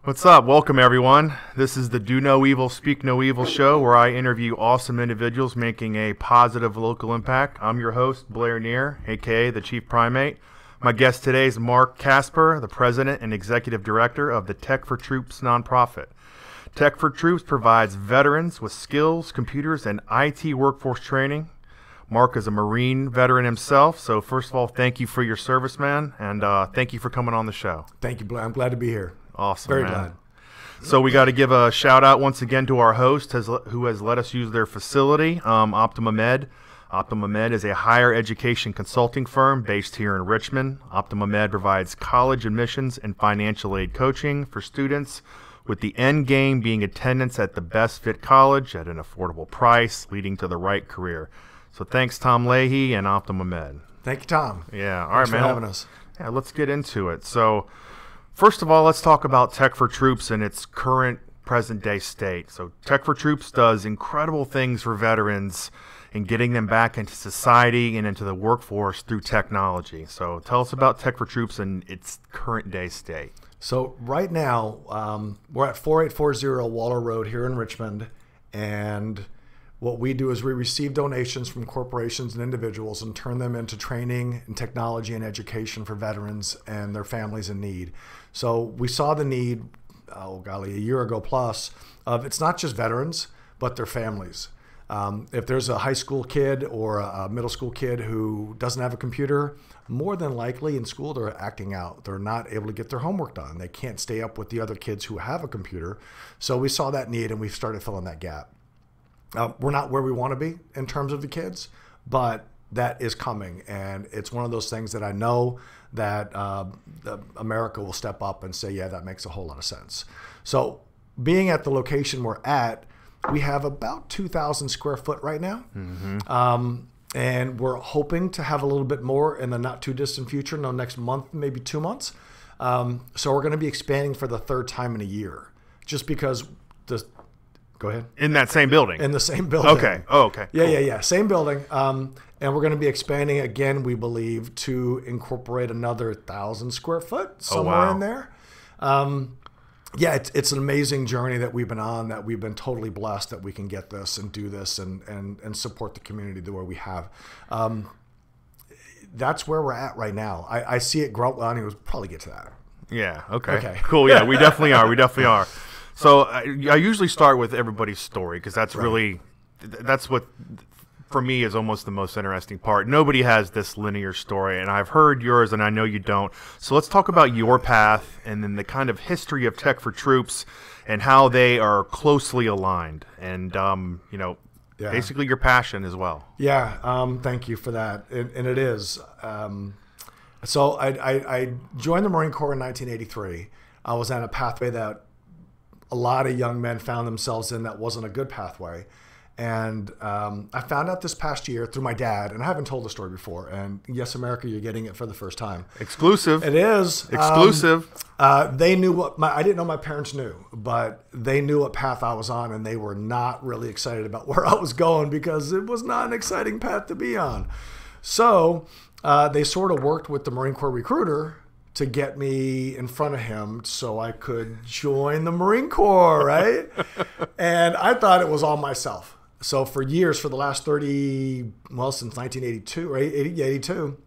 What's up? Welcome, everyone. This is the Do No Evil, Speak No Evil show where I interview awesome individuals making a positive local impact. I'm your host, Blair Neher, a.k.a. the Chief Primate. My guest today is Mark Casper, the President and Executive Director of the Tech for Troops nonprofit. Tech for Troops provides veterans with skills, computers, and IT workforce training. Mark is a Marine veteran himself, so first of all, thank you for your service, man, and thank you for coming on the show. Thank you, Blair. I'm glad to be here. Awesome, Very man. glad. So we got to give a shout out once again to our host who has let us use their facility, Optima Med. Optima Med is a higher education consulting firm based here in Richmond. Optima Med provides college admissions and financial aid coaching for students, with the end game being attendance at the best fit college at an affordable price, leading to the right career. So thanks, Tom Leahy and Optima Med. Thank you, Tom. Yeah, all Thanks right, man. for having us. Yeah, let's get into it. So first of all, let's talk about Tech for Troops and its current present-day state. So Tech for Troops does incredible things for veterans in getting them back into society and into the workforce through technology. So tell us about Tech for Troops and its current-day state. So right now, we're at 4840 Waller Road here in Richmond, and what we do is we receive donations from corporations and individuals and turn them into training and technology and education for veterans and their families in need. So we saw the need, a year ago plus, of it's not just veterans, but their families. If there's a high school kid or a middle school kid who doesn't have a computer, more than likely in school they're acting out. They're not able to get their homework done. They can't stay up with the other kids who have a computer. So we saw that need and we started filling that gap. We're not where we want to be in terms of the kids, but that is coming. And it's one of those things that I know that America will step up and say, yeah, that makes a whole lot of sense. So being at the location we're at, we have about 2,000 square foot right now. Mm-hmm. And we're hoping to have a little bit more in the not too distant future, next month, maybe 2 months. So we're going to be expanding for the third time in a year, just because go ahead. In that same building? In the same building. Okay. Oh, okay. Yeah, cool. yeah. Same building. And we're going to be expanding again, we believe, to incorporate another 1,000 square foot somewhere in there. Yeah, it's an amazing journey that we've been on, that we've been totally blessed that we can get this and do this and support the community the way we have. That's where we're at right now. I see it grow. Well, we'll probably get to that. Yeah. Okay. Cool. Yeah, we definitely are. We definitely are. So I usually start with everybody's story because that's really, that's what for me is almost the most interesting part. Nobody has this linear story, and I've heard yours and I know you don't. So let's talk about your path and then the kind of history of Tech for Troops and how they are closely aligned and, basically your passion as well. Yeah. Thank you for that. And it is. So I joined the Marine Corps in 1983. I was on a pathway that a lot of young men found themselves in that wasn't a good pathway. And I found out this past year through my dad, and I haven't told the story before. And yes, America, you're getting it for the first time. Exclusive. It is. Exclusive. They knew I didn't know my parents knew, but they knew what path I was on, and they were not really excited about where I was going because it was not an exciting path to be on. So they sort of worked with the Marine Corps recruiter to get me in front of him so I could join the Marine Corps, right? And I thought it was all myself. So for years, for the last since 1982, or 82,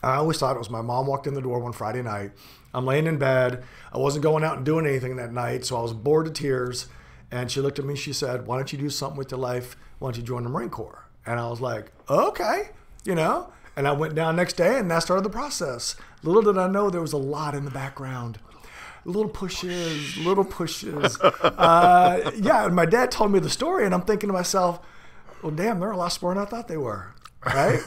I always thought it was my mom walked in the door one Friday night. I'm laying in bed. I wasn't going out and doing anything that night, so I was bored to tears. And she looked at me, she said, why don't you do something with your life? Why don't you join the Marine Corps? And I was like, okay, And I went down next day, and that started the process. Little did I know there was a lot in the background. Little pushes. Yeah, and my dad told me the story, and I'm thinking to myself, well, damn, they're a lot smarter than I thought they were, right?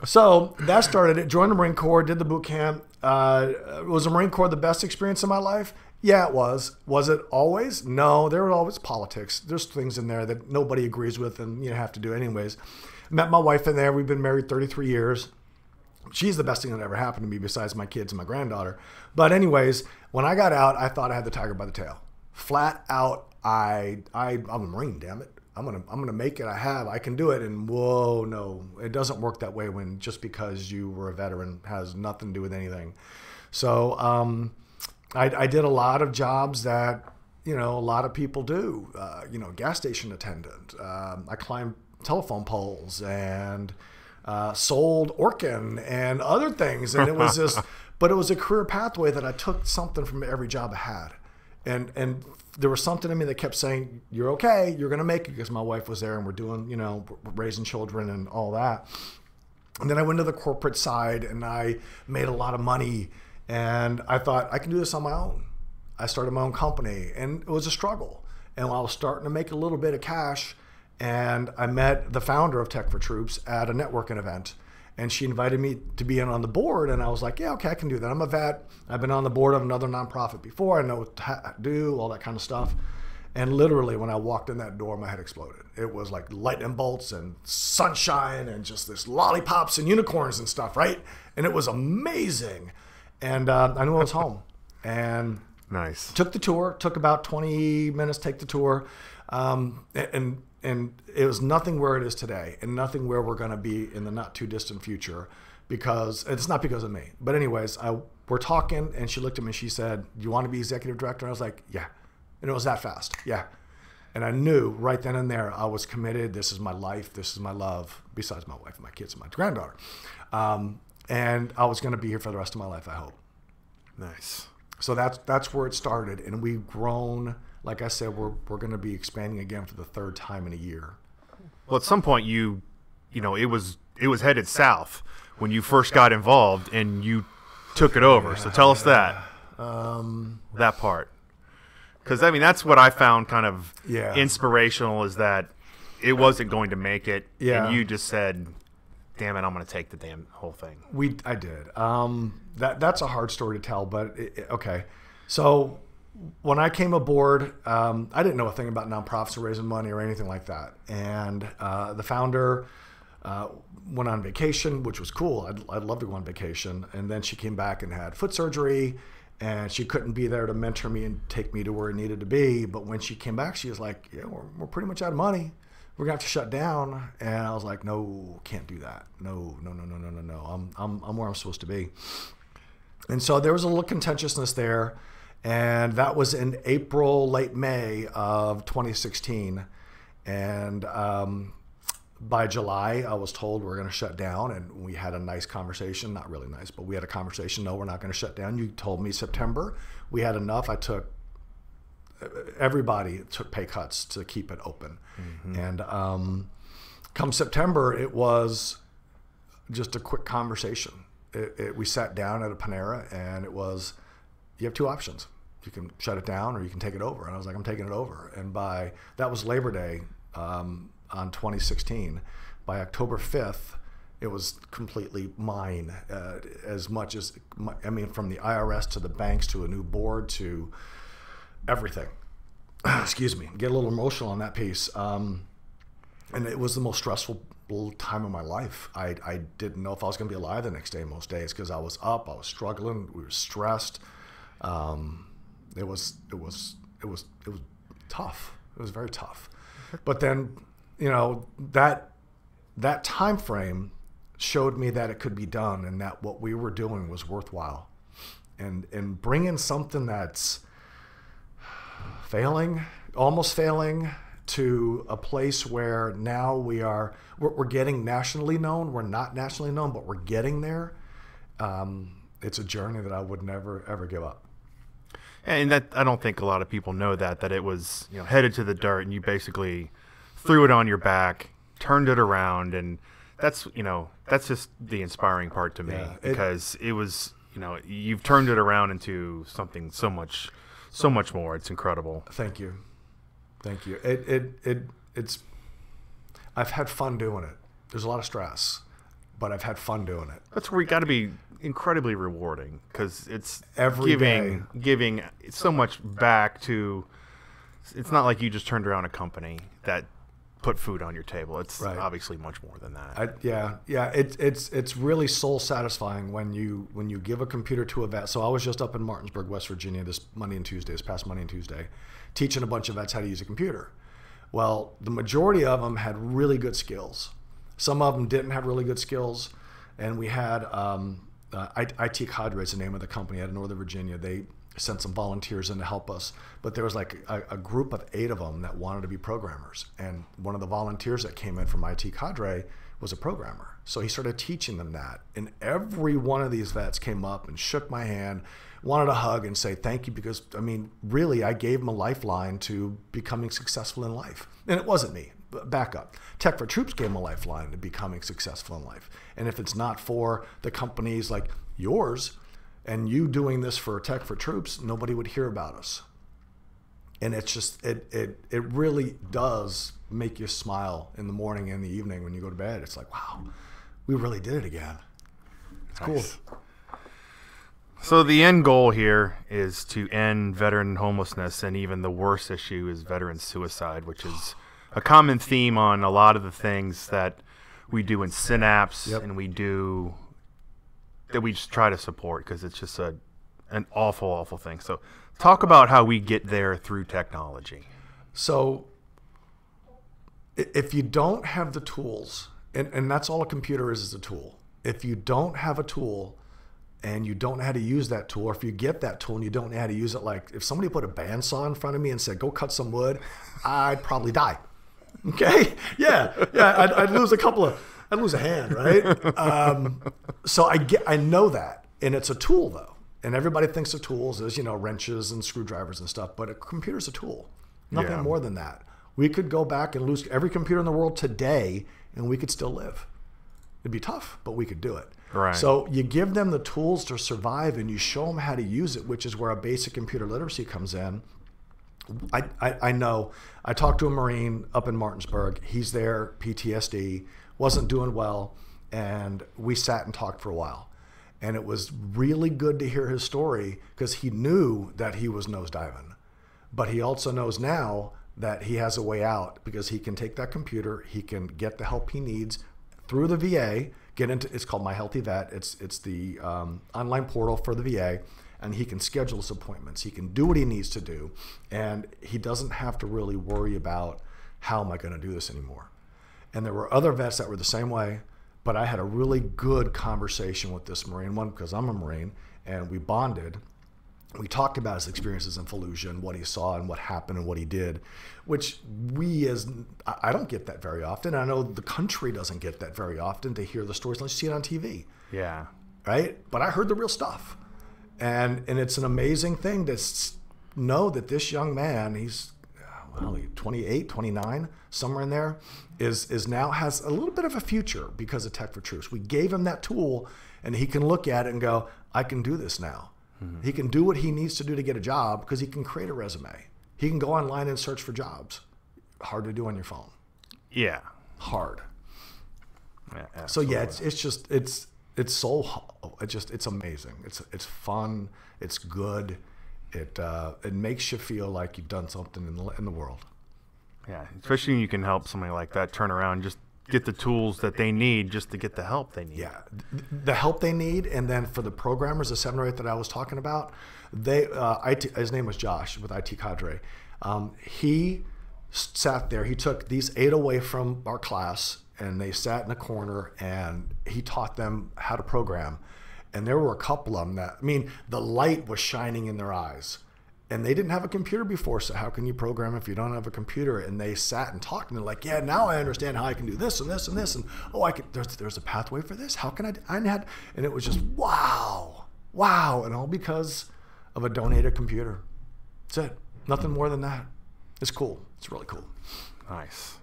So that started it. Joined the Marine Corps, did the boot camp. Was the Marine Corps the best experience of my life? Yeah, it was. Was it always? No, there were always politics. There's things in there that nobody agrees with, and you have to do anyways. Met my wife in there. We've been married 33 years. She's the best thing that ever happened to me besides my kids and my granddaughter. But anyways, when I got out, I thought I had the tiger by the tail. Flat out, I'm a Marine, damn it. I'm gonna make it. I can do it. And whoa, no, it doesn't work that way when just because you were a veteran has nothing to do with anything. So I did a lot of jobs that, you know, a lot of people do. You know, gas station attendant. I climbed telephone poles and sold Orkin and other things. And it was just, but it was a career pathway that I took something from every job I had. And there was something in me that kept saying, you're okay, you're going to make it, because my wife was there and we're doing, you know, raising children and all that. And then I went to the corporate side and I made a lot of money and I thought I can do this on my own. I started my own company and it was a struggle. And I was starting to make a little bit of cash and I met the founder of Tech for Troops at a networking event. And she invited me to be in on the board. And I was like, yeah, okay, I can do that. I'm a vet. I've been on the board of another nonprofit before. I know what to do, all that kind of stuff. And literally when I walked in that door, my head exploded. It was like lightning bolts and sunshine and just this lollipops and unicorns and stuff, right? And it was amazing. And I knew I was home. And nice. Took the tour. Took about 20 minutes to take the tour. And it was nothing where it is today and nothing where we're going to be in the not too distant future, because it's not because of me. But anyways, we're talking and she looked at me and she said, do you want to be executive director? And I was like, yeah. And it was that fast. Yeah. And I knew right then and there I was committed. This is my life. This is my love, besides my wife and my kids and my granddaughter. And I was going to be here for the rest of my life, I hope. Nice. So that's where it started. And we've grown. Like I said, we're going to be expanding again for the third time in a year. Well, at some point you know, it was headed south when you first got involved and you took it over. Yeah, so tell us that part. Because, I mean, that's what I found kind of inspirational, is that it wasn't going to make it. Yeah. And you just said, damn it, I'm going to take the damn whole thing. I did. That's a hard story to tell, but okay. So when I came aboard, I didn't know a thing about nonprofits or raising money or anything like that. And the founder went on vacation, which was cool. I'd love to go on vacation. And then she came back and had foot surgery, and she couldn't be there to mentor me and take me to where it needed to be. But when she came back, she was like, yeah, we're pretty much out of money. We're going to have to shut down. And I was like, no, can't do that. No. I'm where I'm supposed to be. And so there was a little contentiousness there. And that was in April, late May of 2016. And by July, I was told we're going to shut down. And we had a nice conversation. Not really nice, but we had a conversation. No, we're not going to shut down. You told me September. We had enough. Everybody took pay cuts to keep it open. Mm-hmm. And come September, it was just a quick conversation. We sat down at a Panera, and it was, you have two options. You can shut it down or you can take it over. And I was like, I'm taking it over. And that was Labor Day on 2016. By October 5th, it was completely mine, as much as, from the IRS to the banks to a new board to everything. Excuse me, get a little emotional on that piece. And it was the most stressful time of my life. I didn't know if I was going to be alive the next day most days, because I was up, I was struggling, we were stressed. It was tough. It was very tough. But then, that time frame showed me that it could be done, and that what we were doing was worthwhile. And bringing something that's almost failing, to a place where now we're getting nationally known. We're not nationally known, but we're getting there. It's a journey that I would never, ever give up. And that, I don't think a lot of people know that it was, headed to the dirt, and you basically threw it on your back, turned it around. And that's just the inspiring part to me, because it was, you've turned it around into something so much more. It's incredible. Thank you. It's I've had fun doing it. There's a lot of stress, but I've had fun doing it. That's where you got to be incredibly rewarding, because it's giving so much back to. It's not like you just turned around a company that put food on your table. It's obviously much more than that. It's really soul satisfying when you give a computer to a vet. So I was just up in Martinsburg, West Virginia this past Monday and Tuesday, teaching a bunch of vets how to use a computer. Well, the majority of them had really good skills. Some of them didn't have really good skills, and we had IT Cadre is the name of the company out of Northern Virginia. They sent some volunteers in to help us. But there was like a group of 8 of them that wanted to be programmers. And one of the volunteers that came in from IT cadre was a programmer. So he started teaching them that. And every one of these vets came up and shook my hand, wanted a hug and say thank you, because, I mean, really, I gave them a lifeline to becoming successful in life. And it wasn't me. Back up. Tech for Troops gave them a lifeline to becoming successful in life. And if it's not for the companies like yours and you doing this for Tech for Troops, nobody would hear about us. And it's just, it really does make you smile in the morning and the evening when you go to bed. It's like, wow, we really did it again. It's nice. Cool. So the end goal here is to end veteran homelessness, and even the worst issue is veteran suicide, which is a common theme on a lot of the things that we do in Synapse. Yep. And we do that we just try to support, because it's just an awful, awful thing. So talk about how we get there through technology. So if you don't have the tools, and that's all a computer is a tool. If you don't have a tool and you don't know how to use that tool, or if you get that tool and you don't know how to use it, like if somebody put a bandsaw in front of me and said, go cut some wood, I'd probably die. Okay? Yeah. I'd lose I'd lose a hand, right? So I know that, and it's a tool though. And everybody thinks of tools as, wrenches and screwdrivers and stuff, but a computer's a tool. Nothing more than that. We could go back and lose every computer in the world today and we could still live. It'd be tough, but we could do it. Right. So you give them the tools to survive and you show them how to use it, which is where a basic computer literacy comes in. I know. I talked to a Marine up in Martinsburg. He's there, PTSD, wasn't doing well, and we sat and talked for a while. And it was really good to hear his story, because he knew that he was nosediving. But he also knows now that he has a way out, because he can take that computer, he can get the help he needs through the VA, it's called My Healthy Vet. It's the online portal for the VA, and he can schedule his appointments. He can do what he needs to do, and he doesn't have to really worry about, how am I going to do this anymore? And there were other vets that were the same way, but I had a really good conversation with this Marine, one because I'm a Marine, and we bonded. We talked about his experiences in Fallujah and what he saw and what happened and what he did, which I don't get that very often. I know the country doesn't get that very often, to hear the stories unless you see it on TV. Yeah. Right? But I heard the real stuff. And it's an amazing thing to know that this young man, he's 28, 29, somewhere in there, is now has a little bit of a future because of Tech for Troops. We gave him that tool, and he can look at it and go, I can do this now. Mm-hmm. He can do what he needs to do to get a job, because he can create a resume. He can go online and search for jobs. Hard to do on your phone. Yeah. Hard. Yeah, so yeah, it's amazing. It's fun. It's good. It makes you feel like you've done something in the world. Yeah, especially when you can help somebody like that turn around, just get the tools that they need just to get the help they need. Yeah, the help they need. And then for the programmers, the 7 or 8 that I was talking about, his name was Josh with IT Cadre. He sat there. He took these 8 away from our class, and they sat in a corner, and he taught them how to program. And there were a couple of them that, the light was shining in their eyes. And they didn't have a computer before, so how can you program if you don't have a computer? And they sat and talked, and they're like, yeah, now I understand how I can do this and this and this. And, there's a pathway for this. How can and it was just, wow. And all because of a donated computer. That's it. Nothing more than that. It's cool. It's really cool. Nice.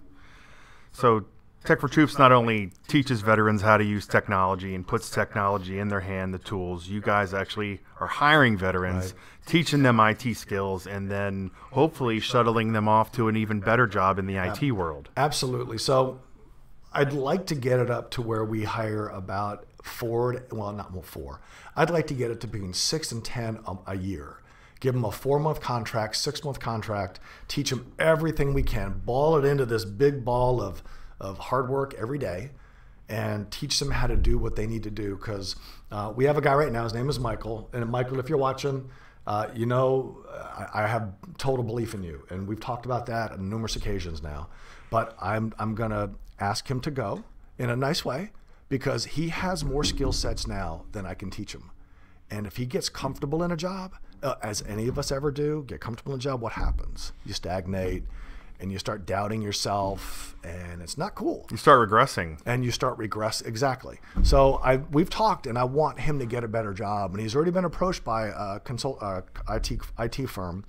So Tech for Troops not only teaches veterans how to use technology and puts technology in their hand, the tools, you guys actually are hiring veterans, teaching them IT skills, and then hopefully shuttling them off to an even better job in the IT world. Absolutely. So I'd like to get it up to where we hire about 4. I'd like to get it to between 6 and 10 a year. Give them a 4-month contract, 6-month contract, teach them everything we can, ball it into this big ball of hard work every day, and teach them how to do what they need to do. Because we have a guy right now, his name is Michael. And Michael, if you're watching, I have total belief in you. And we've talked about that on numerous occasions now. But I'm going to ask him to go in a nice way, because he has more skill sets now than I can teach him. And if he gets comfortable in a job, as any of us ever do, get comfortable in a job, what happens? You stagnate and you start doubting yourself, and it's not cool. You start regressing. And you start exactly. So we've talked, and I want him to get a better job, and he's already been approached by a IT firm,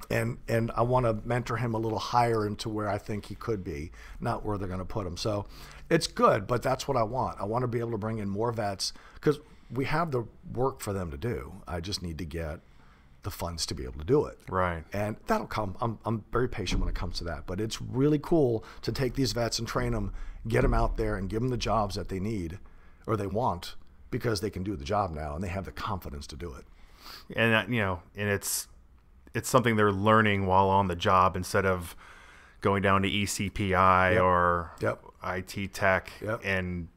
and I want to mentor him a little higher into where I think he could be, not where they're going to put him. So it's good, but that's what I want. I want to be able to bring in more vets because we have the work for them to do. I just need to get the funds to be able to do it. Right. And that'll come. I'm very patient when it comes to that. But it's really cool to take these vets and train them, get them out there and give them the jobs that they need or they want because they can do the job now and they have the confidence to do it. And, and it's something they're learning while on the job instead of going down to ECPI or IT tech and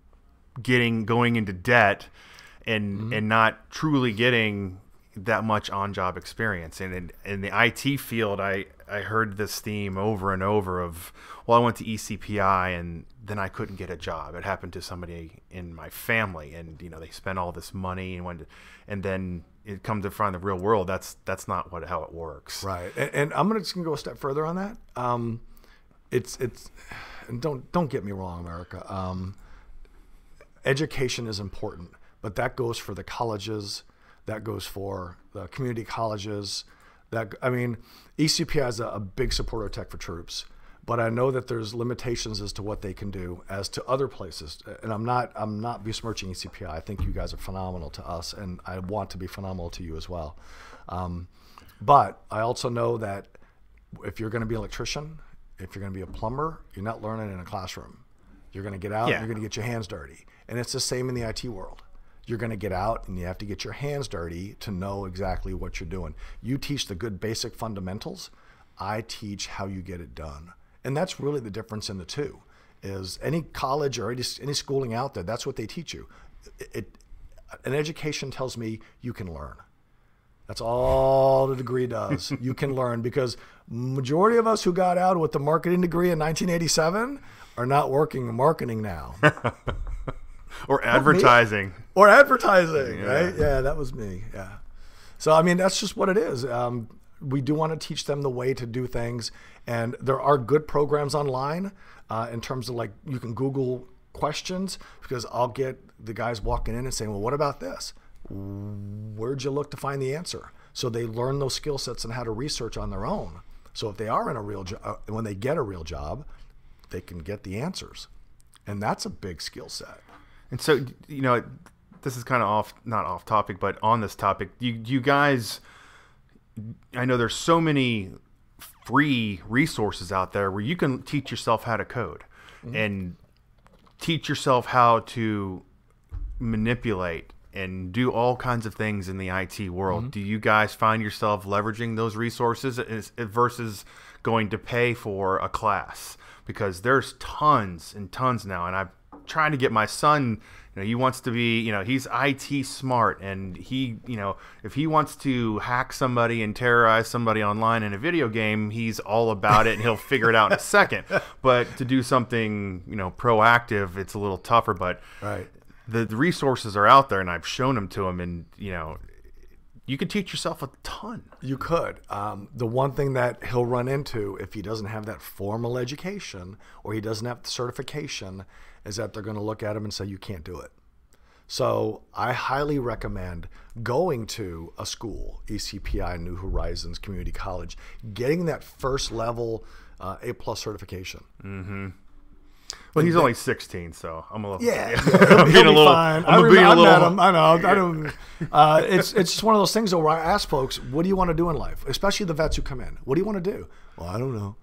going into debt and not truly getting that much on-job experience. And in the IT field, I heard this theme over and over of, well, I went to ECPI and then I couldn't get a job. It happened to somebody in my family, and they spent all this money and then it comes to find the real world. That's not how it works. Right. And I'm just gonna go a step further on that. It's and don't get me wrong, America. Education is important, but that goes for the colleges. That goes for the community colleges. ECPI is a big supporter of tech for troops, but I know that there's limitations as to what they can do as to other places. And I'm not besmirching ECPI. I think you guys are phenomenal to us, and I want to be phenomenal to you as well. But I also know that if you're going to be an electrician, if you're going to be a plumber, you're not learning in a classroom. You're going to get out, and you're going to get your hands dirty. And it's the same in the IT world. You're going to get out and you have to get your hands dirty to know exactly what you're doing. You teach the good basic fundamentals. I teach how you get it done. And that's really the difference in the two, is any college or any schooling out there, that's what they teach you. An education tells me you can learn. That's all the degree does. You can learn, because majority of us who got out with the marketing degree in 1987 are not working in marketing now. Or advertising. Or advertising, right? Yeah, that was me. Yeah. So, that's just what it is. We do want to teach them the way to do things. And there are good programs online in terms of, like, you can Google questions, because I'll get the guys walking in and saying, well, what about this? Where'd you look to find the answer? So they learn those skill sets and how to research on their own. So if they are in a real job, when they get a real job, they can get the answers. And that's a big skill set. And so, this is kind of not off topic, but on this topic, you guys, I know there's so many free resources out there where you can teach yourself how to code and teach yourself how to manipulate and do all kinds of things in the IT world. Do you guys find yourself leveraging those resources versus going to pay for a class? Because there's tons and tons now, and I'm trying to get my son, he wants to be, he's IT smart, and he, if he wants to hack somebody and terrorize somebody online in a video game, he's all about it and he'll figure it out in a second. But to do something, proactive, it's a little tougher, but right. The resources are out there, and I've shown them to him, and, you could teach yourself a ton. You could. The one thing that he'll run into if he doesn't have that formal education or he doesn't have the certification is that they're going to look at him and say, you can't do it. So I highly recommend going to a school, ECPI, New Horizons, Community College, getting that first level A+ certification. Mm-hmm. Well, he's only 16, so I'm a little. Yeah, I'm being a little. Fine. I'm being a little. I know. I don't. It's just one of those things though, where I ask folks, "What do you want to do in life?" Especially the vets who come in. What do you want to do? Well, I don't know.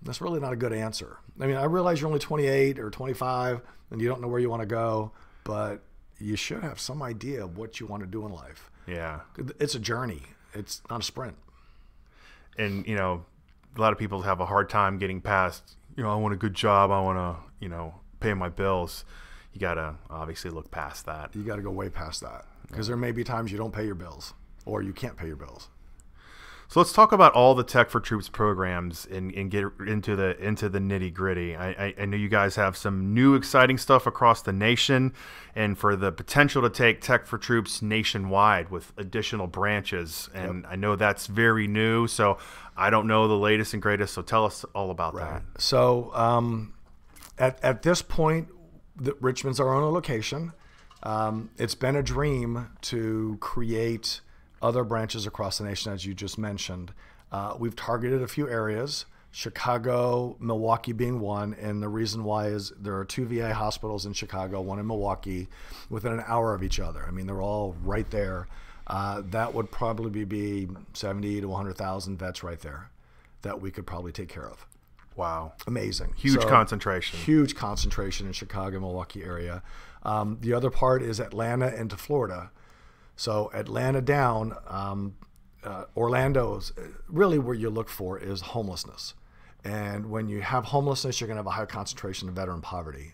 That's really not a good answer. I realize you're only 28 or 25 and you don't know where you want to go, but you should have some idea of what you want to do in life. Yeah, it's a journey. It's not a sprint. And a lot of people have a hard time getting past. I want a good job. I want to, pay my bills. You got to obviously look past that. You got to go way past that, because there may be times you don't pay your bills or you can't pay your bills. So let's talk about all the Tech for Troops programs and get into the nitty gritty. I know you guys have some new exciting stuff across the nation, and for the potential to take Tech for Troops nationwide with additional branches. And I know that's very new, so I don't know the latest and greatest. So tell us all about that. So at this point, Richmond's our only location. It's been a dream to create other branches across the nation, as you just mentioned. We've targeted a few areas, Chicago, Milwaukee being one, and the reason why is there are 2 VA hospitals in Chicago, one in Milwaukee, within an hour of each other. I mean, they're all right there. That would probably be 70 to 100,000 vets right there that we could probably take care of. Wow. Amazing. Huge concentration. Huge concentration in Chicago, Milwaukee area. The other part is Atlanta into Florida. So Atlanta down, Orlando's really where you look for is homelessness. And when you have homelessness, you're going to have a high concentration of veteran poverty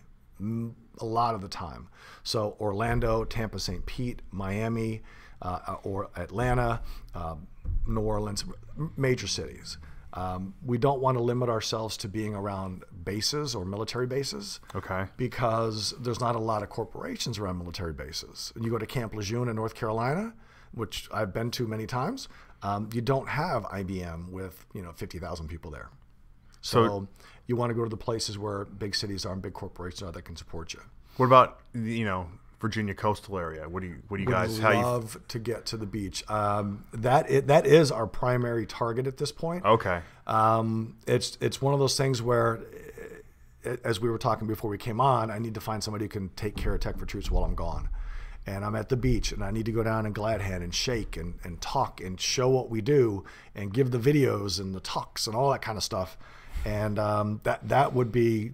a lot of the time. So Orlando, Tampa, St. Pete, Miami, or Atlanta, New Orleans, major cities. We don't want to limit ourselves to being around bases or military bases. Okay. Because there's not a lot of corporations around military bases. And you go to Camp Lejeune in North Carolina, which I've been to many times, you don't have IBM with 50,000 people there. So you want to go to the places where big cities are and big corporations are that can support you. What about Virginia coastal area? What do you guys love to get to the beach? That is our primary target at this point. Okay. It's one of those things where, as we were talking before we came on, I need to find somebody who can take care of Tech for Troops while I'm gone. And I'm at the beach, and I need to go down and glad hand and shake and talk and show what we do and give the videos and the talks and all that kind of stuff. And that would be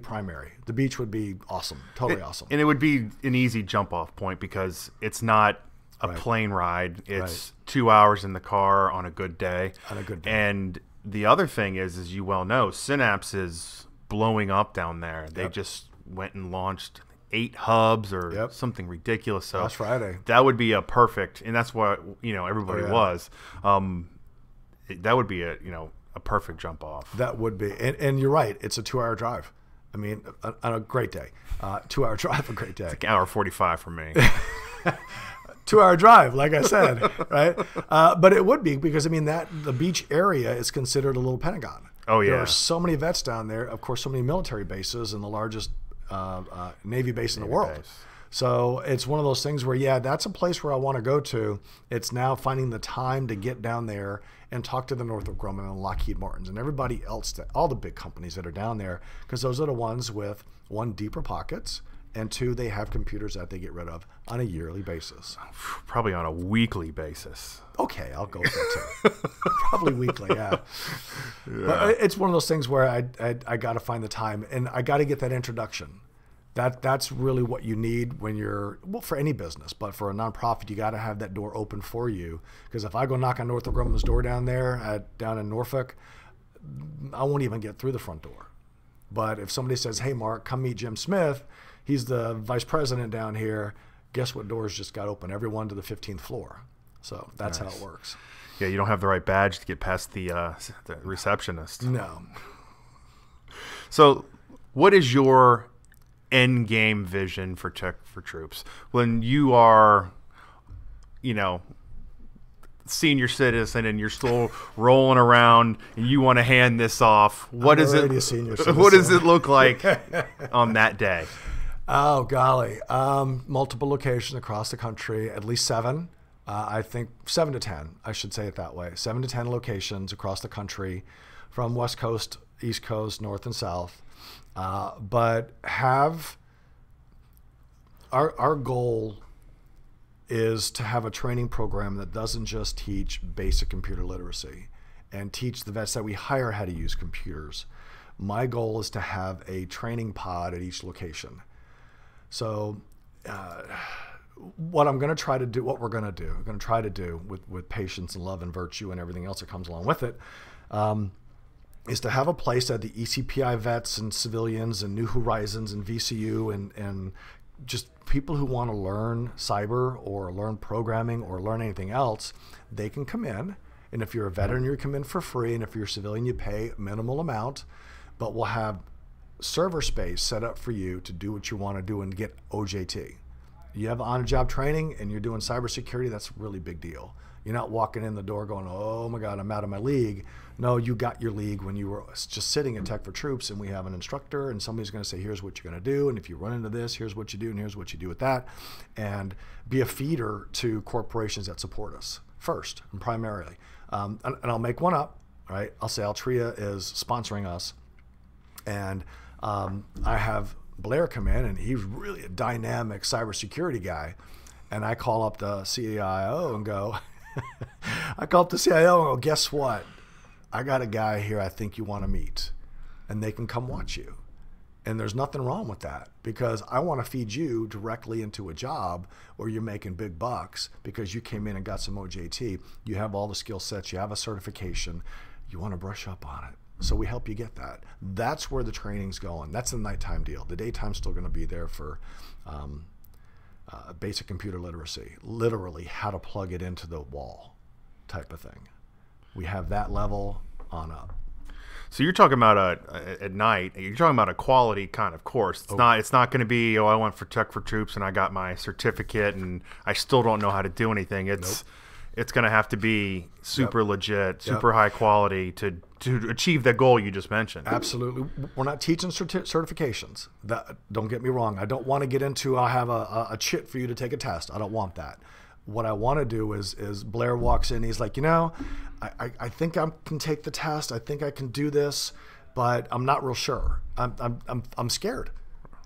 primary. The beach would be awesome, totally awesome. And it would be an easy jump off point because it's not a plane ride. It's 2 hours in the car on a good day. And the other thing is, as you well know, Synapse is blowing up down there. They just went and launched 8 hubs or something ridiculous. So last Friday. That would be a perfect, and that's what everybody was. That would be a perfect jump off. That would be, and you're right. It's a 2-hour drive. I mean, on a great day, 2-hour drive, a great day. It's like 1:45 for me. 2-hour drive, like I said, right? But it would be because the beach area is considered a little Pentagon. Oh yeah. There are so many vets down there. Of course, so many military bases and the largest Navy base in the world. So it's one of those things where, that's a place where I want to go to. It's now finding the time to get down there and talk to the Northrop Grumman and Lockheed Martins and everybody else, all the big companies that are down there, because those are the ones with, 1, deeper pockets, and 2, they have computers that they get rid of on a yearly basis. Probably on a weekly basis. Okay, I'll go with that too. Probably weekly, yeah. But it's one of those things where I got to find the time, and I got to get that introduction. That's really what you need when you're, for any business, but for a nonprofit, you got to have that door open for you. Because if I go knock on Northrop Grumman's door down there, down in Norfolk, I won't even get through the front door. But if somebody says, hey, Mark, come meet Jim Smith, he's the vice president down here, guess what doors just got open? Everyone to the 15th floor. So that's how it works. Yeah, you don't have the right badge to get past the receptionist. No. So what is your end game vision for Tech for Troops when you are senior citizen and you're still rolling around and you want to hand this off? What does it look like on that day? Oh golly, multiple locations across the country, at least 7. I think 7 to 10, I should say it that way. 7 to 10 locations across the country, from West Coast, East Coast, North and South. But have our goal is to have a training program that doesn't just teach basic computer literacy and teach the vets that we hire how to use computers. My goal is to have a training pod at each location. So what we're going to try to do with patience and love and virtue and everything else that comes along with it, is to have a place that the ECPI vets and civilians and New Horizons and VCU and just people who want to learn cyber or learn programming or learn anything else, they can come in And if you're a veteran, you come in for free. And if you're a civilian, you pay a minimal amount. But we'll have server space set up for you to do what you want to do and get OJT. You have on-the-job training and you're doing cybersecurity, that's a really big deal. You're not walking in the door going, oh my God, I'm out of my league. No, you got your league when you were just sitting at Tech for Troops, and we have an instructor and somebody's going to say, here's what you're going to do. And if you run into this, here's what you do, and here's what you do with that. And be a feeder to corporations that support us first and primarily. And I'll make one up, right? I'll say Altria is sponsoring us. And I have Blair come in, and he's really a dynamic cybersecurity guy. And I call up the CIO and go, guess what? I got a guy here I think you want to meet, and they can come watch you. And there's nothing wrong with that, because I want to feed you directly into a job where you're making big bucks because you came in and got some OJT. You have all the skill sets, you have a certification, you want to brush up on it. So we help you get that. That's where the training's going. That's the nighttime deal. The daytime's still going to be there for basic computer literacy, literally how to plug it into the wall type of thing. We have that level on up. So you're talking about at night. You're talking about a quality kind of course. It's not going to be, I went for Tech for Troops and I got my certificate and I still don't know how to do anything. It's going to have to be super legit, super high quality to achieve that goal you just mentioned. Absolutely. We're not teaching certifications. Don't get me wrong. I don't want to get into, I'll have a chit for you to take a test. I don't want that. What I want to do is Blair walks in, he's like, I think I can take the test. I think I can do this, but I'm not real sure. I'm scared.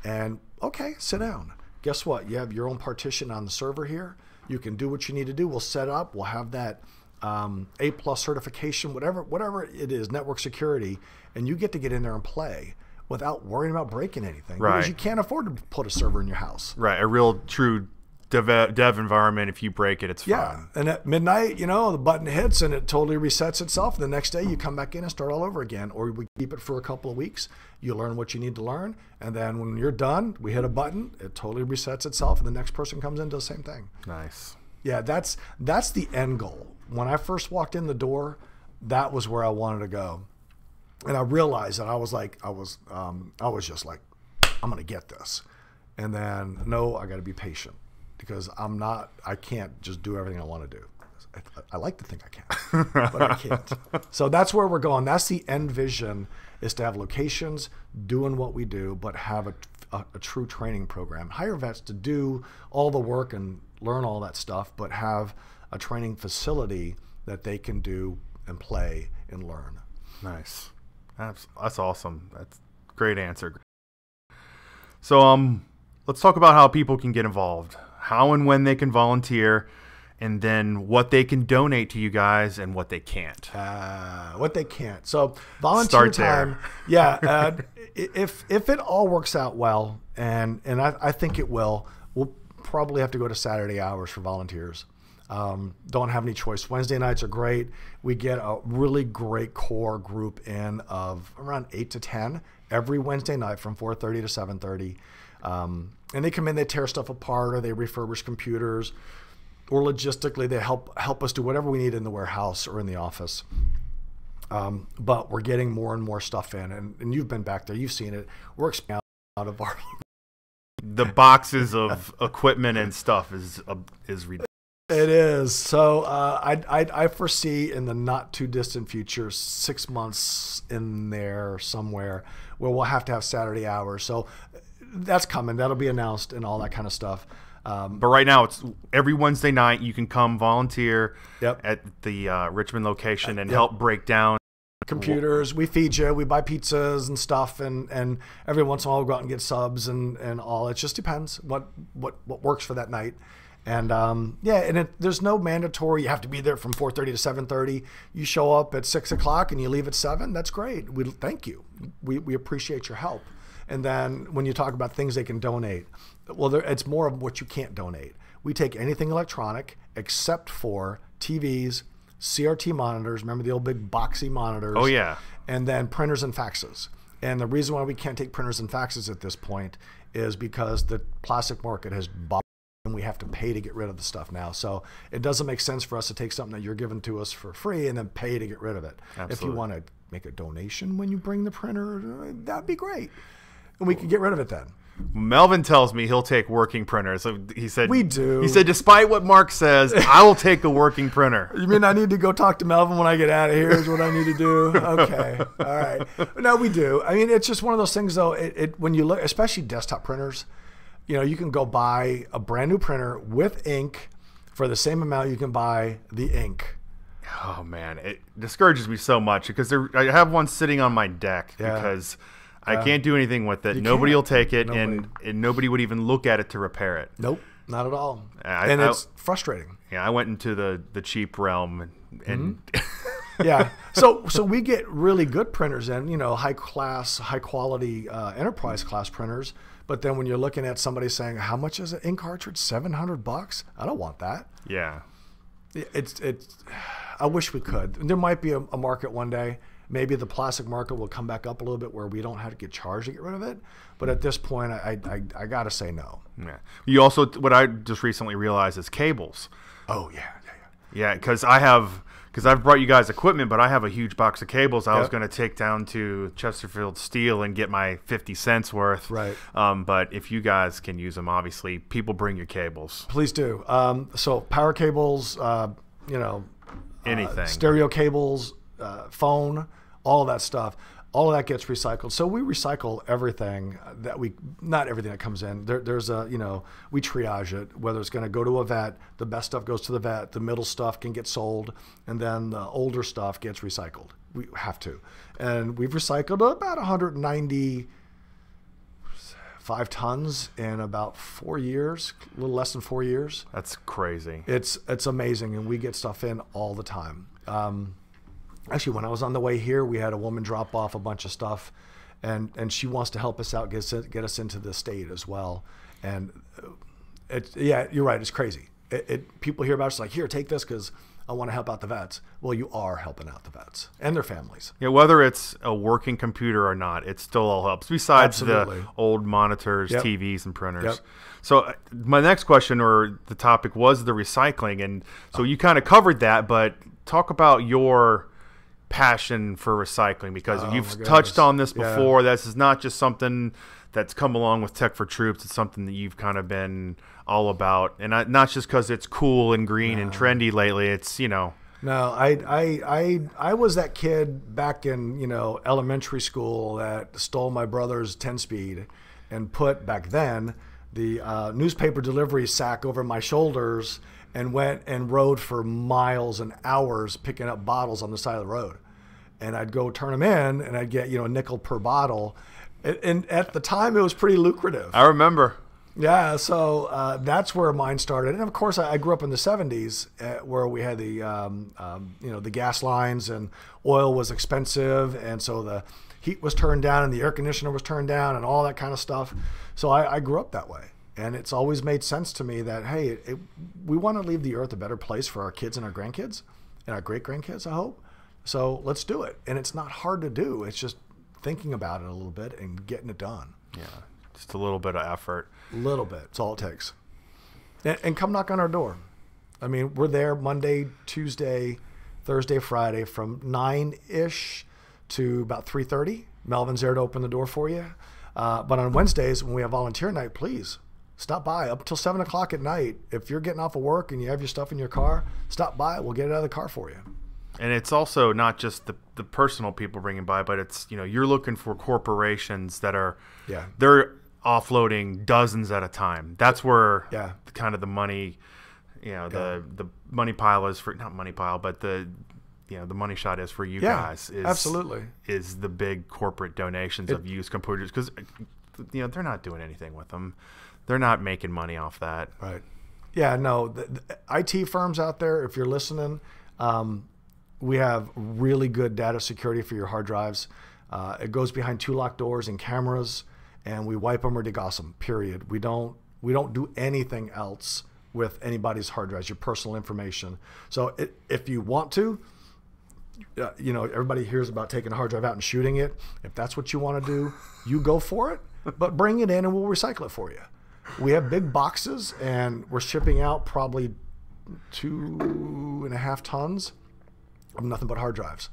And okay, sit down. Guess what? You have your own partition on the server here. You can do what you need to do. We'll set up. We'll have that A+ certification, whatever it is, network security, and you get to get in there and play without worrying about breaking anything. Right. Because you can't afford to put a server in your house. Right. A real true dev environment. If you break it, it's fine. Yeah. And at midnight, the button hits and it totally resets itself. And the next day you come back in and start all over again. Or we keep it for a couple of weeks. You learn what you need to learn. And then when you're done, we hit a button, it totally resets itself, and the next person comes in and does the same thing. Nice. Yeah, that's the end goal. When I first walked in the door, that was where I wanted to go. And I realized that I was just like, I'm gonna get this. And then no, I gotta be patient, because I can't just do everything I want to do. I like to think I can, but I can't. So that's where we're going. That's the end vision, is to have locations doing what we do, but have a true training program. Hire vets to do all the work and learn all that stuff, but have a training facility that they can do and play and learn. Nice. That's awesome. That's a great answer. So let's talk about how people can get involved, how and when they can volunteer, and then what they can donate to you guys and what they can't. What they can't. So volunteer time. Yeah. If it all works out well, and I think it will, we'll probably have to go to Saturday hours for volunteers. Don't have any choice. Wednesday nights are great. We get a really great core group in of around 8 to 10 every Wednesday night from 4:30 to 7:30. And they come in, they tear stuff apart, or they refurbish computers, or logistically they help us do whatever we need in the warehouse or in the office. But we're getting more and more stuff in, and you've been back there, you've seen it. We're expanding out of our the boxes of equipment and stuff is ridiculous. It is. So I foresee in the not too distant future 6 months in there somewhere where we'll have to have Saturday hours. So that's coming. That'll be announced and all that kind of stuff. But right now, it's every Wednesday night you can come volunteer at the Richmond location and help break down computers. We feed you. We buy pizzas and stuff, and every once in a while we'll go out and get subs and all. It just depends what works for that night. And there's no mandatory. You have to be there from 4:30 to 7:30. You show up at 6 o'clock and you leave at 7. That's great. We thank you. We appreciate your help. And then when you talk about things they can donate, well, it's more of what you can't donate. We take anything electronic except for TVs, CRT monitors. Remember the old big boxy monitors? Oh, yeah. And then printers and faxes. And the reason why we can't take printers and faxes at this point is because the plastic market has bought. and we have to pay to get rid of the stuff now. So it doesn't make sense for us to take something that you're giving to us for free and then pay to get rid of it. Absolutely. If you want to make a donation when you bring the printer, that'd be great. And we could get rid of it then. Melvin tells me he'll take working printers. So he said We do. He said, despite what Mark says, I will take a working printer. You mean I need to go talk to Melvin when I get out of here is what I need to do? Okay. All right. No, we do. I mean, it's just one of those things, though. When you look, especially desktop printers, you can go buy a brand new printer with ink for the same amount you can buy the ink. Oh, man. It discourages me so much because I have one sitting on my deck because I can't do anything with it. Nobody will take it, and nobody would even look at it to repair it. Nope, not at all. And it's frustrating. Yeah, I went into the cheap realm, and yeah. So we get really good printers in, high quality enterprise class printers. But then when you're looking at somebody saying, "How much is an ink cartridge? $700? I don't want that." Yeah. It's. I wish we could. There might be a market one day. Maybe the plastic market will come back up a little bit where we don't have to get charged to get rid of it. But at this point, I got to say no. Yeah. You also, what I just recently realized is cables. Oh, yeah. Yeah, because I've brought you guys equipment, but I have a huge box of cables I was going to take down to Chesterfield Steel and get my 50 cents worth. Right. But if you guys can use them, obviously, people bring your cables. Please do. So power cables, anything. Stereo cables, phone, all of that stuff. All of that gets recycled. So we recycle everything not everything that comes in. We triage it, whether it's going to go to a vet. The best stuff goes to the vet. The middle stuff can get sold, and then the older stuff gets recycled. We have to. And we've recycled about 195 tons in about 4 years, a little less than 4 years. That's crazy. It's amazing, and we get stuff in all the time. Actually, when I was on the way here, we had a woman drop off a bunch of stuff, and she wants to help us out, get us into the state as well. And you're right, it's crazy. People hear about it, it's like, here, take this because I want to help out the vets. Well, you are helping out the vets and their families. Yeah, whether it's a working computer or not, it still all helps. Besides Absolutely. The old monitors, Yep. TVs, and printers. Yep. So my next question or the topic was the recycling, and so you kind of covered that, but talk about your passion for recycling because you've touched on this before. This is not just something that's come along with Tech for Troops. It's something that you've kind of been all about, and not just because it's cool and green and trendy lately. It's No, I was that kid back in elementary school that stole my brother's 10-speed and put back then the newspaper delivery sack over my shoulders and went and rode for miles and hours picking up bottles on the side of the road. And I'd go turn them in, and I'd get a nickel per bottle. And at the time, it was pretty lucrative. I remember. Yeah, so that's where mine started. And of course, I grew up in the 70s where we had the gas lines, and oil was expensive, and so the heat was turned down and the air conditioner was turned down and all that kind of stuff. So I grew up that way. And it's always made sense to me that, hey, we want to leave the earth a better place for our kids and our grandkids and our great-grandkids, I hope. So let's do it. And it's not hard to do. It's just thinking about it a little bit and getting it done. Yeah, just a little bit of effort. A little bit. It's all it takes. And come knock on our door. I mean, we're there Monday, Tuesday, Thursday, Friday from 9-ish to about 3:30. Melvin's there to open the door for you. But on Wednesdays, when we have volunteer night, please stop by up until 7 o'clock at night. If you're getting off of work and you have your stuff in your car, stop by. We'll get it out of the car for you. And it's also not just the personal people bringing by, but it's, you're looking for corporations that are, they're offloading dozens at a time. That's where kind of the money, the money pile is for, not money pile, but the money shot is for you guys. Absolutely. Is the big corporate donations of used computers because, they're not doing anything with them. They're not making money off that. Right. Yeah, no, the IT firms out there, if you're listening, we have really good data security for your hard drives. It goes behind 2 locked doors and cameras, and we wipe them or degauss them, period. We don't do anything else with anybody's hard drives, your personal information. So if you want to, everybody hears about taking a hard drive out and shooting it. If that's what you want to do, you go for it, but bring it in and we'll recycle it for you. We have big boxes, and we're shipping out probably 2.5 tons of nothing but hard drives.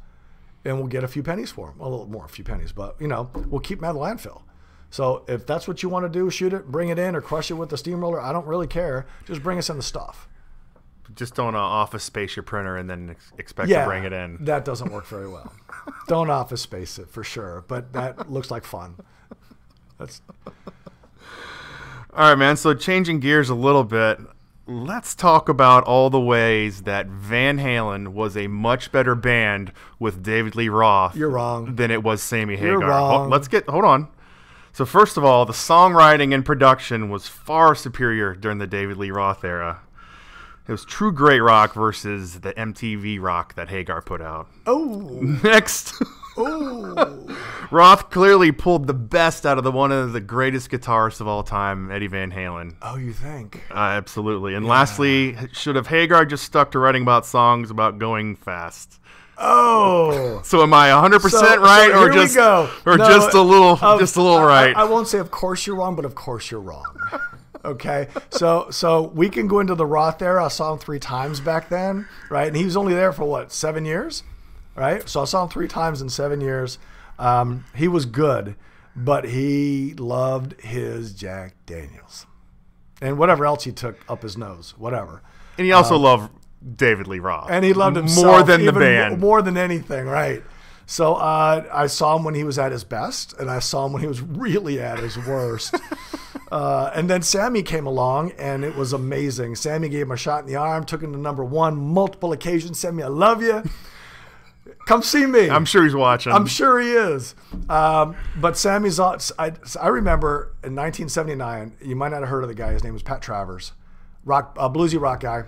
And we'll get a few pennies for them. A little more, a few pennies, but we'll keep them at the landfill. So if that's what you want to do, shoot it, bring it in, or crush it with the steamroller. I don't really care. Just bring us in the stuff. Just don't office space your printer and then expect to bring it in. That doesn't work very well. Don't office space it for sure, but that looks like fun. That's all right, man. So changing gears a little bit, let's talk about all the ways that Van Halen was a much better band with David Lee Roth. You're wrong. Than it was Sammy Hagar. You're wrong. Hold on. So first of all, the songwriting and production was far superior during the David Lee Roth era. It was true great rock versus the MTV rock that Hagar put out. Oh. Next. Oh. Roth clearly pulled the best out of one of the greatest guitarists of all time, Eddie Van Halen. Oh, you think? Absolutely. And lastly, should have Hagar just stuck to writing about songs about going fast? Oh. So am I 100% right, or just just a little right? I won't say of course you're wrong, but of course you're wrong. Okay, so we can go into the Roth era. I saw him 3 times back then, right? And he was only there for what, 7 years, right? So I saw him 3 times in 7 years. He was good, but he loved his Jack Daniels and whatever else he took up his nose, whatever. And he also loved David Lee Roth, and he loved himself more than the band, more than anything, right? So I saw him when he was at his best, and I saw him when he was really at his worst. And then Sammy came along, and it was amazing. Sammy gave him a shot in the arm, took him to #1 multiple occasions. Sammy, I love you. Come see me. I'm sure he's watching. I'm sure he is. But Sammy's, I remember in 1979, you might not have heard of the guy. His name was Pat Travers, bluesy rock guy.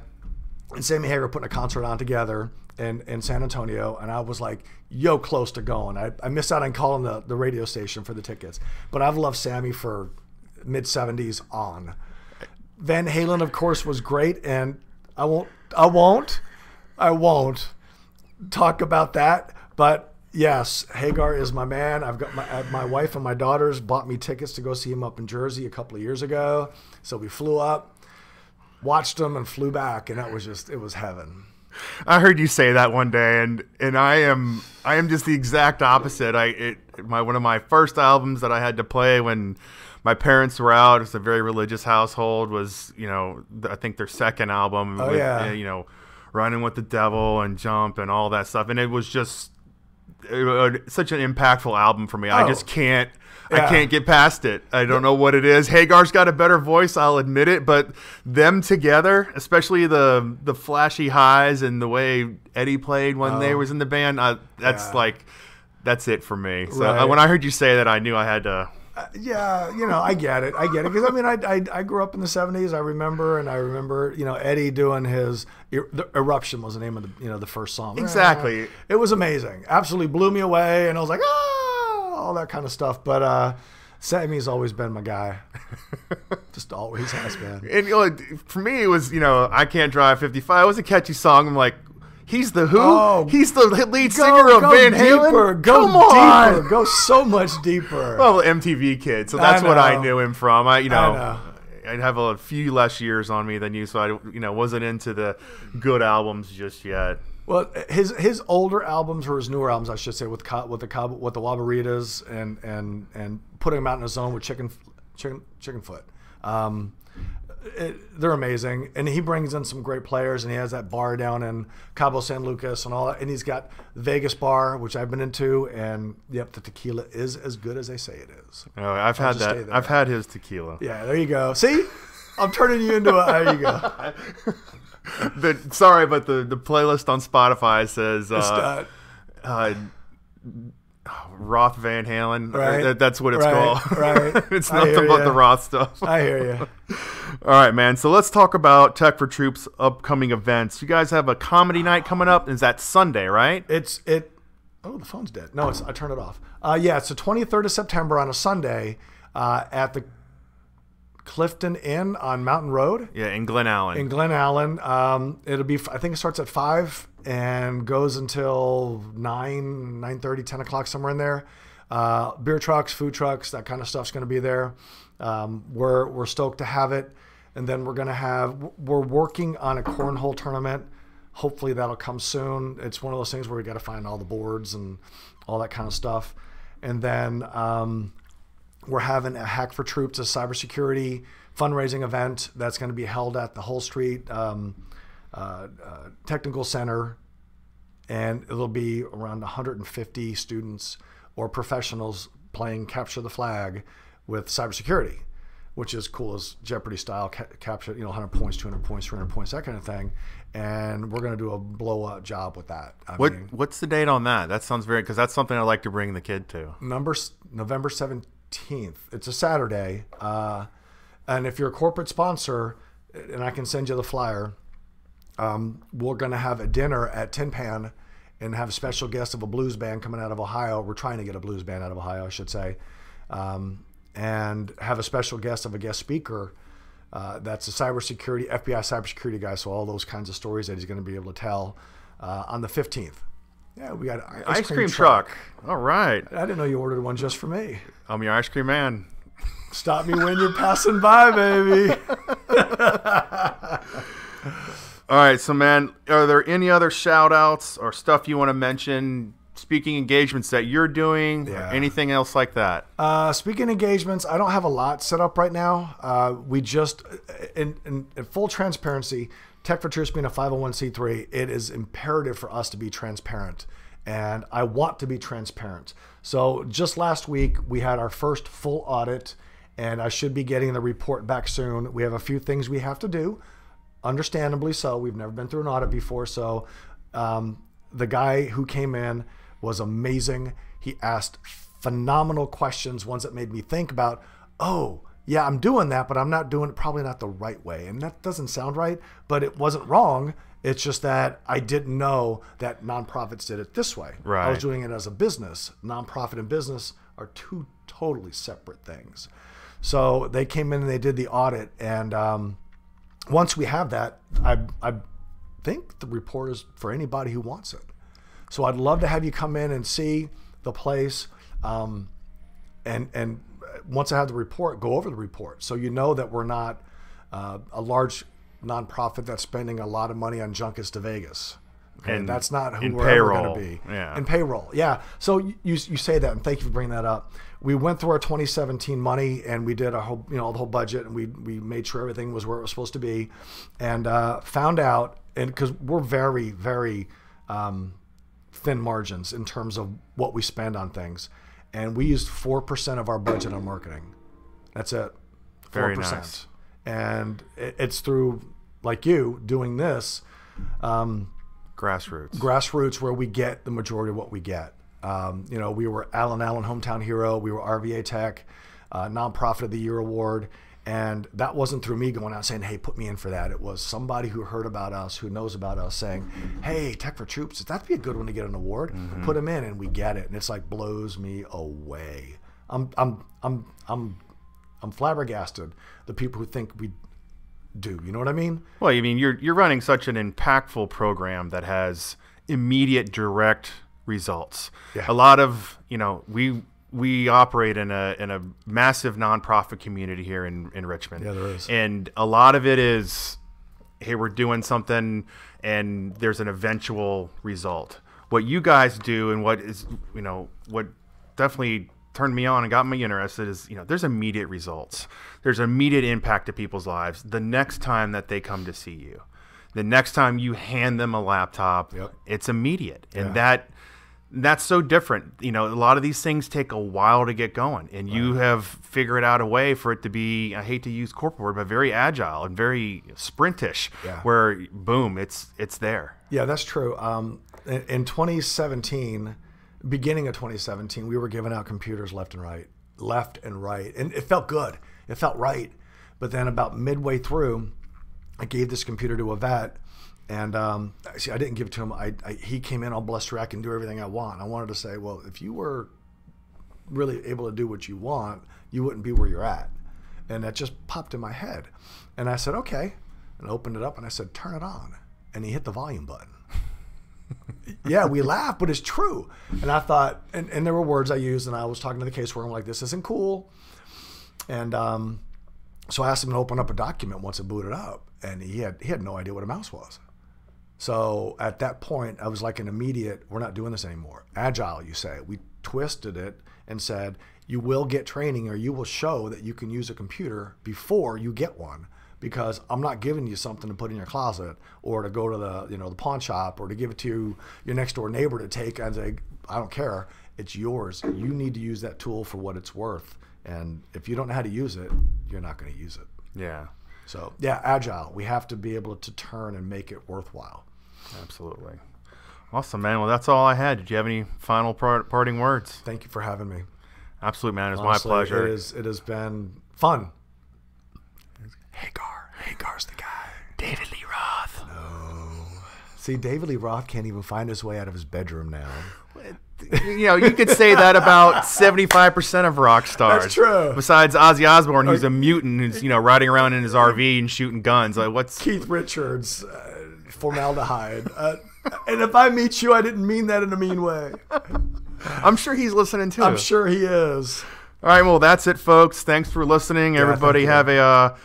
And Sammy Hagar putting a concert on together in San Antonio, and I was like, close to going. I missed out on calling the radio station for the tickets. But I've loved Sammy for mid-70s on. Van Halen, of course, was great, and I won't talk about that. But yes, Hagar is my man. I've got my wife and my daughters bought me tickets to go see him up in Jersey a couple of years ago. So we flew up, watched him, and flew back, and it was heaven. I heard you say that one day, and I am just the exact opposite. One of my first albums that I had to play when my parents were out, it's a very religious household, was, I think their second album, Running with the Devil and Jump and all that stuff. And it was just such an impactful album for me. I just can't. Yeah. I can't get past it. I don't know what it is. Hagar's got a better voice, I'll admit it, but them together, especially the flashy highs and the way Eddie played when they was in the band, that's it for me. So when I heard you say that, I knew I had to. I get it. Because I mean, I grew up in the 70s. I remember, Eddie doing his Eruption was the name of the first song. Exactly. It was amazing. Absolutely blew me away, and I was like, all that kind of stuff. But Sammy's always been my guy. Just always has been. And for me, it was I Can't Drive 55. It was a catchy song. I'm like, he's the who? Oh, he's the lead singer of Van Halen? Come on. Go so much deeper. Well, MTV kid, so that's what I knew him from. I know. I'd have a few less years on me than you, so I wasn't into the good albums just yet. Well, his older albums, or his newer albums, I should say, with the Wabaritas and putting him out in his zone with Chicken Foot. They're amazing, and he brings in some great players, and he has that bar down in Cabo San Lucas and all that, and he's got Vegas Bar, which I've been into, and the tequila is as good as they say it is. Oh, I've had that. I've had his tequila. Yeah, there you go. See, I'm turning you into there you go. Sorry, but the playlist on Spotify says Roth Van Halen. Right. That's what it's called. Right. It's nothing but the Roth stuff. I hear you. All right, man. So let's talk about Tech for Troops' upcoming events. You guys have a comedy night coming up. Is that Sunday, right? Oh, the phone's dead. No, I turned it off. It's the 23rd of September on a Sunday at the Clifton Inn on Mountain Road. Yeah, in Glen Allen. It'll be, I think it starts at 5 and goes until 9:30, 10 o'clock, somewhere in there. Beer trucks, food trucks, that kind of stuff's going to be there. We're stoked to have it. And then we're working on a cornhole tournament. Hopefully that'll come soon. It's one of those things where we got to find all the boards and all that kind of stuff. And then we're having a Hack for Troops, a cybersecurity fundraising event that's going to be held at the Hull Street Technical Center. And it'll be around 150 students or professionals playing Capture the Flag with cybersecurity, which is cool as Jeopardy style, capture, 100 points, 200 points, 300 points, that kind of thing. And we're going to do a blowout job with that. What's the date on that? That sounds because that's something I'd like to bring the kid to. November 17th. It's a Saturday. And if you're a corporate sponsor, and I can send you the flyer, we're going to have a dinner at Tin Pan and have a special guest of a blues band coming out of Ohio. We're trying to get a blues band out of Ohio, I should say. And have a special guest of a guest speaker that's a FBI cybersecurity guy, so all those kinds of stories that he's going to be able to tell on the 15th. Yeah, we got an ice cream truck. All right. I didn't know you ordered one just for me. I'm your ice cream man. Stop me when you're passing by, baby. All right, so man, are there any other shout outs or stuff you want to mention? Speaking engagements that you're doing, or anything else like that? Speaking engagements, I don't have a lot set up right now. We just, in full transparency, Tech for Troops being a 501c3, it is imperative for us to be transparent. And I want to be transparent. So just last week, we had our first full audit, and I should be getting the report back soon. We have a few things we have to do, understandably so. We've never been through an audit before. So the guy who came in was amazing. He asked phenomenal questions, ones that made me think about, oh, yeah, I'm doing that, but I'm not doing it probably not the right way. And that doesn't sound right, but it wasn't wrong. It's just that I didn't know that nonprofits did it this way. Right. I was doing it as a business. Nonprofit and business are two totally separate things. So they came in and they did the audit. And once we have that, I think the report is for anybody who wants it. So I'd love to have you come in and see the place, and once I have the report, go over the report, so you know that we're not a large nonprofit that's spending a lot of money on junkets to Vegas. Okay? And that's not who we're ever going to be. Yeah. In payroll, yeah. So you say that, and thank you for bringing that up. We went through our 2017 money, and we did the whole budget, and we made sure everything was where it was supposed to be, and found out, and because we're very, very thin margins in terms of what we spend on things, and we used 4% of our budget on marketing. That's it. 4%. Very nice. And it's through, like you, doing this grassroots where we get the majority of what we get. We were Allen Hometown Hero. We were RVA Tech, Nonprofit of the Year Award. And that wasn't through me going out saying, hey, put me in for that. It was somebody who heard about us, who knows about us, saying, hey, Tech for Troops, that'd be a good one to get an award. Mm-hmm. Put them in, and we get it. And it's like blows me away. I'm flabbergasted, the people who think we do. You know what I mean? Well, I mean, you're running such an impactful program that has immediate, direct results. Yeah. A lot of, we operate in a massive nonprofit community here in Richmond. Yeah, there is. And a lot of it is, hey, we're doing something and there's an eventual result. What you guys do and what is, what definitely turned me on and got me interested is, there's immediate results. There's immediate impact to people's lives the next time that they come to see you. The next time you hand them a laptop, yep. It's immediate. And that's so different. A lot of these things take a while to get going, and you have figured out a way for it to be, I hate to use corporate word, but very agile and very sprintish, where boom, it's there. Yeah, that's true. In 2017, beginning of 2017, we were giving out computers left and right. And it felt good. It felt right. But then about midway through, I gave this computer to a vet. And see, I didn't give it to him. He came in all blustery. I can do everything I want. I wanted to say, well, if you were really able to do what you want, you wouldn't be where you're at. And that just popped in my head. And I said, okay. And I opened it up and I said, turn it on. And he hit the volume button. Yeah, we laugh, but it's true. And I thought, and there were words I used, and I was talking to the caseworker. I'm like, this isn't cool. And so I asked him to open up a document once it booted up, and he had no idea what a mouse was. So at that point, I was like an immediate, we're not doing this anymore. Agile, you say. We twisted it and said, you will get training, or you will show that you can use a computer before you get one, because I'm not giving you something to put in your closet or to go to the pawn shop or to give it to your next door neighbor to take and say, I don't care. It's yours. You need to use that tool for what it's worth. And if you don't know how to use it, you're not going to use it. Yeah. So yeah, agile. We have to be able to turn and make it worthwhile. Absolutely. Awesome, man. Well, that's all I had. Did you have any final parting words? Thank you for having me. Absolutely, man. It was Honestly, my pleasure. It has been fun. Hagar's the guy. David Lee Roth. No. See, David Lee Roth can't even find his way out of his bedroom now. You could say that about 75% of rock stars. That's true. Besides Ozzy Osbourne, who's a mutant, who's riding around in his RV and shooting guns. Like, what's Keith Richards, formaldehyde. And if I meet you, I didn't mean that in a mean way. I'm sure he's listening too. I'm sure he is. All right, well, that's it, folks. Thanks for listening. Yeah, everybody have a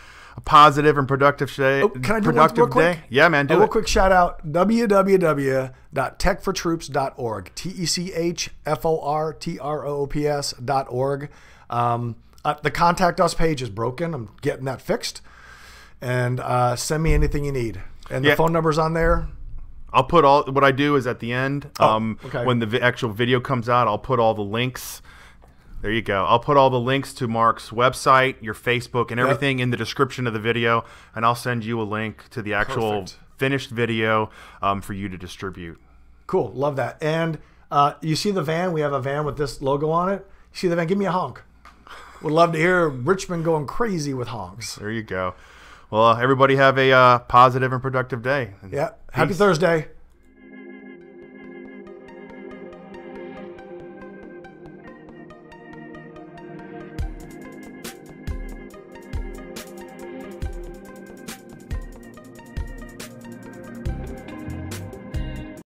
positive and productive day. Oh, can I do one real quick? Yeah, man, do a it. real quick shout out, www.techfortroops.org, techfortroops.org. The contact us page is broken. I'm getting that fixed. And send me anything you need. And the phone number's on there. I'll put what I do is at the end, okay. when the actual video comes out, I'll put all the links. There you go. I'll put all the links to Mark's website, your Facebook, and everything in the description of the video, and I'll send you a link to the actual finished video for you to distribute. Cool. Love that. And you see the van? We have a van with this logo on it. You see the van? Give me a honk. Would love to hear Richmond going crazy with honks. There you go. Well, everybody have a positive and productive day. Yeah. Happy Thursday.